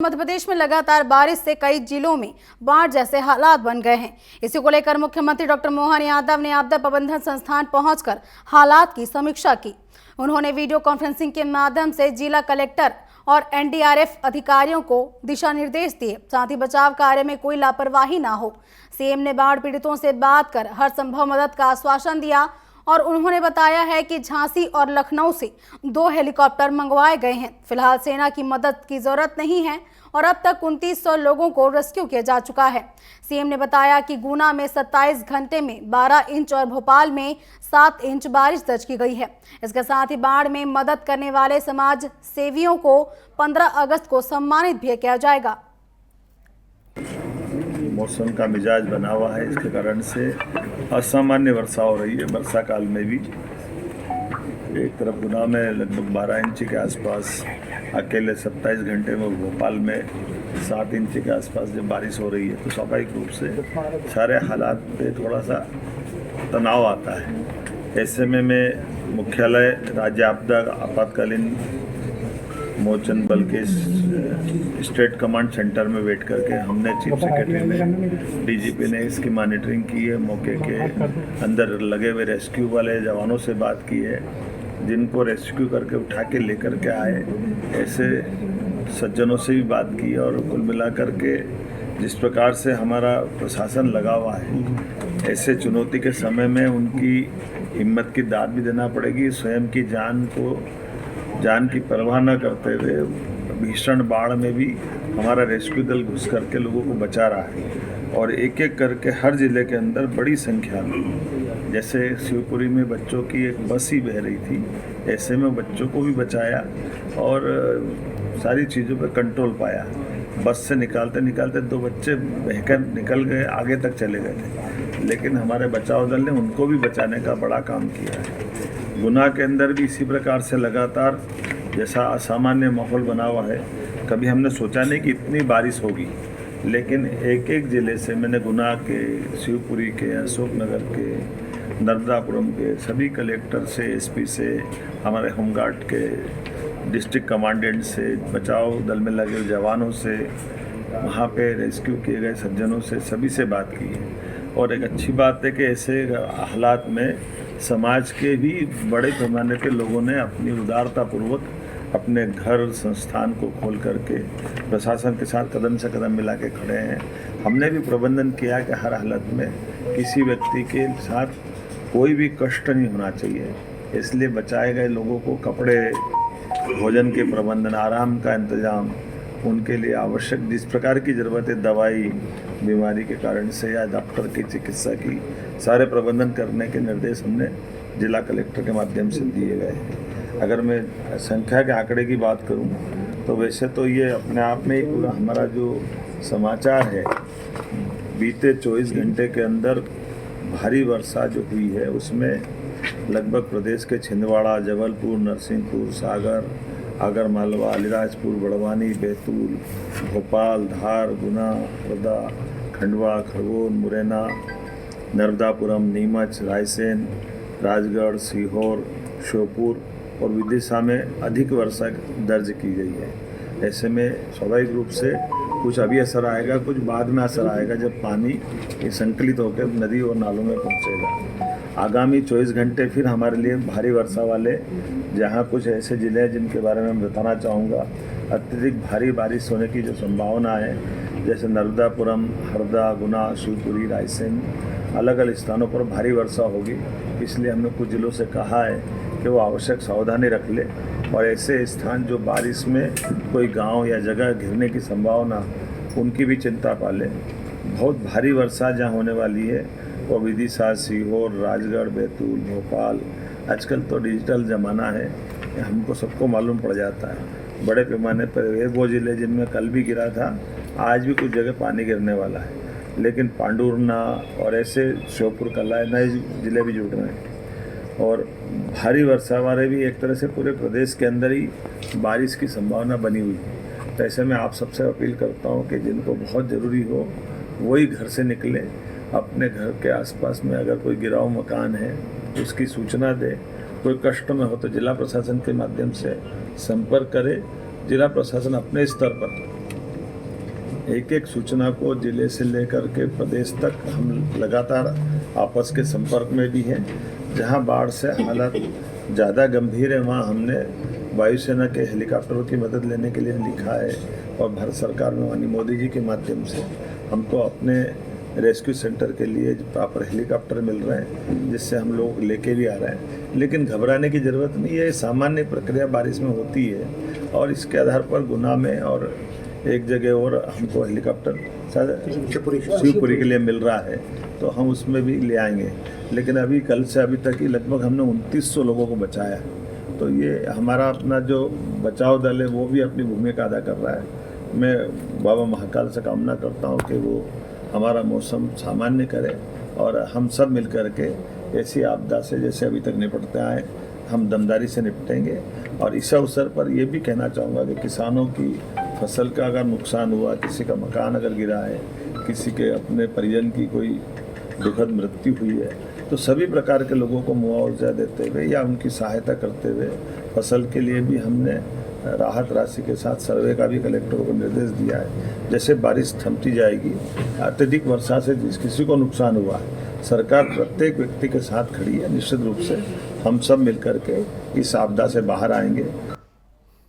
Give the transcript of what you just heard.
मध्य प्रदेश में लगातार बारिश से कई जिलों में बाढ़ जैसे हालात बन गए हैं। इसी को लेकर मुख्यमंत्री डॉक्टर मोहन यादव ने आपदा प्रबंधन संस्थान पहुंचकर हालात की समीक्षा की। उन्होंने वीडियो कॉन्फ्रेंसिंग के माध्यम से जिला कलेक्टर और एनडीआरएफ अधिकारियों को दिशा निर्देश दिए, साथ ही बचाव कार्य में कोई लापरवाही ना हो। सीएम ने बाढ़ पीड़ितों से बात कर हर संभव मदद का आश्वासन दिया और उन्होंने बताया है कि झांसी और लखनऊ से 2 हेलीकॉप्टर मंगवाए गए हैं। फिलहाल सेना की मदद की जरूरत नहीं है और अब तक 2900 लोगों को रेस्क्यू किया जा चुका है। सीएम ने बताया कि गुना में 27 घंटे में 12 इंच और भोपाल में 7 इंच बारिश दर्ज की गई है। इसके साथ ही बाढ़ में मदद करने वाले समाज सेवियों को 15 अगस्त को सम्मानित भी किया जाएगा। मौसम का मिजाज बना हुआ है, इसके कारण से असामान्य वर्षा हो रही है। वर्षा काल में भी एक तरफ गुना में लगभग 12 इंच के आसपास, अकेले 27 घंटे में भोपाल में 7 इंच के आसपास जब बारिश हो रही है तो स्वाभाविक रूप से सारे हालात पे थोड़ा सा तनाव आता है। ऐसे में मैं मुख्यालय राज्य आपदा आपातकालीन मोचन बल के स्टेट कमांड सेंटर में बैठ करके हमने चीफ सेक्रेटरी ने, डीजीपी ने इसकी मॉनिटरिंग की है। मौके के अंदर लगे हुए रेस्क्यू वाले जवानों से बात की है, जिनको रेस्क्यू करके उठा के लेकर के आए, ऐसे सज्जनों से भी बात की। और कुल मिलाकर के जिस प्रकार से हमारा प्रशासन लगा हुआ है, ऐसे चुनौती के समय में उनकी हिम्मत की दाद भी देना पड़ेगी। स्वयं की जान की परवाह न करते हुए भीषण बाढ़ में भी हमारा रेस्क्यू दल घुस करके लोगों को बचा रहा है। और एक एक करके हर जिले के अंदर बड़ी संख्या में, जैसे शिवपुरी में बच्चों की एक बस ही बह रही थी, ऐसे में बच्चों को भी बचाया और सारी चीज़ों पर कंट्रोल पाया। बस से निकालते निकालते 2 बच्चे बहकर निकल गए, आगे तक चले गए थे, लेकिन हमारे बचाव दल ने उनको भी बचाने का बड़ा काम किया है। गुना के अंदर भी इसी प्रकार से लगातार जैसा असामान्य माहौल बना हुआ है, कभी हमने सोचा नहीं कि इतनी बारिश होगी। लेकिन एक एक ज़िले से, मैंने गुना के, शिवपुरी के, अशोकनगर के, नर्मदापुरम के सभी कलेक्टर से, एसपी से, हमारे होमगार्ड के डिस्ट्रिक्ट कमांडेंट से, बचाव दल में लगे जवानों से, वहाँ पे रेस्क्यू किए गए सज्जनों से, सभी से बात की है। और एक अच्छी बात है कि ऐसे हालात में समाज के भी बड़े पैमाने पे लोगों ने अपनी उदारतापूर्वक अपने घर संस्थान को खोल करके प्रशासन के साथ कदम से कदम मिला के खड़े हैं। हमने भी प्रबंधन किया कि हर हालत में किसी व्यक्ति के साथ कोई भी कष्ट नहीं होना चाहिए, इसलिए बचाए गए लोगों को कपड़े, भोजन के प्रबंधन, आराम का इंतज़ाम, उनके लिए आवश्यक जिस प्रकार की ज़रूरत है, दवाई, बीमारी के कारण से या डॉक्टर की चिकित्सा की, सारे प्रबंधन करने के निर्देश हमने जिला कलेक्टर के माध्यम से दिए गए हैं। अगर मैं संख्या के आंकड़े की बात करूं तो वैसे तो ये अपने आप में एक हमारा जो समाचार है, बीते 24 घंटे के अंदर भारी वर्षा जो हुई है उसमें लगभग प्रदेश के छिंदवाड़ा, जबलपुर, नरसिंहपुर, सागर, आगरमालवा, अलीराजपुर, बड़वानी, बैतूल, भोपाल, धार, गुना, हरदा, खंडवा, खरगोन, मुरैना, नर्मदापुरम, नीमच, रायसेन, राजगढ़, सीहोर, श्योपुर और विदिशा में अधिक वर्षा दर्ज की गई है। ऐसे में स्वाभाविक रूप से कुछ अभी असर आएगा, कुछ बाद में असर आएगा जब पानी संकलित होकर नदी और नालों में पहुंचेगा। आगामी 24 घंटे फिर हमारे लिए भारी वर्षा वाले, जहां कुछ ऐसे ज़िले हैं जिनके बारे में मैं बताना चाहूँगा। अत्यधिक भारी बारिश होने की जो संभावना है, जैसे नर्मदापुरम, हरदा, गुना, शिवपुरी, रायसेन, अलग अलग स्थानों पर भारी वर्षा होगी। इसलिए हमने कुछ ज़िलों से कहा है कि वो आवश्यक सावधानी रख ले और ऐसे स्थान जो बारिश में कोई गांव या जगह घिरने की संभावना, उनकी भी चिंता पाले। बहुत भारी वर्षा जहाँ होने वाली है वो विदिशा, सीहोर, राजगढ़, बैतूल, भोपाल। आजकल तो डिजिटल ज़माना है, हमको सबको मालूम पड़ जाता है। बड़े पैमाने पर वो ज़िले जिनमें कल भी गिरा था, आज भी कुछ जगह पानी गिरने वाला है, लेकिन पांडुरना और ऐसे श्योपुर, कला, नए ज़िले भी जुड़ रहे हैं। और भारी वर्षा वाले भी एक तरह से पूरे प्रदेश के अंदर ही बारिश की संभावना बनी हुई है। तो ऐसे में आप सबसे अपील करता हूँ कि जिनको बहुत ज़रूरी हो वही घर से निकले। अपने घर के आसपास में अगर कोई गिराव मकान है उसकी सूचना दे, कोई कष्ट में हो तो जिला प्रशासन के माध्यम से संपर्क करे। जिला प्रशासन अपने स्तर पर एक एक सूचना को जिले से लेकर के प्रदेश तक हम लगातार आपस के संपर्क में भी हैं। जहां बाढ़ से हालात ज़्यादा गंभीर है वहां हमने वायुसेना के हेलीकॉप्टरों की मदद लेने के लिए लिखा है और भारत सरकार में माननीय मोदी जी के माध्यम से हमको अपने रेस्क्यू सेंटर के लिए प्रॉपर हेलीकॉप्टर मिल रहे हैं, जिससे हम लोग लेके भी आ रहे हैं। लेकिन घबराने की ज़रूरत नहीं है, सामान्य प्रक्रिया बारिश में होती है और इसके आधार पर गुना में और एक जगह और हमको हेलीकॉप्टर शिवपुरी के लिए मिल रहा है, तो हम उसमें भी ले आएंगे। लेकिन अभी कल से अभी तक ही लगभग हमने 2900 लोगों को बचाया, तो ये हमारा अपना जो बचाव दल है वो भी अपनी भूमिका अदा कर रहा है। मैं बाबा महाकाल से कामना करता हूँ कि वो हमारा मौसम सामान्य करे और हम सब मिल कर के ऐसी आपदा से जैसे अभी तक निपटते आए हम दमदारी से निपटेंगे। और इस अवसर पर ये भी कहना चाहूँगा कि किसानों की फसल का अगर नुकसान हुआ, किसी का मकान अगर गिरा है, किसी के अपने परिजन की कोई दुखद मृत्यु हुई है, तो सभी प्रकार के लोगों को मुआवजा देते हुए या उनकी सहायता करते हुए फसल के लिए भी हमने राहत राशि के साथ सर्वे का भी कलेक्टरों को निर्देश दिया है। जैसे बारिश थमती जाएगी, अत्यधिक वर्षा से जिस किसी को नुकसान हुआ, सरकार प्रत्येक व्यक्ति के साथ खड़ी है। निश्चित रूप से हम सब मिलकर के इस आपदा से बाहर आएंगे।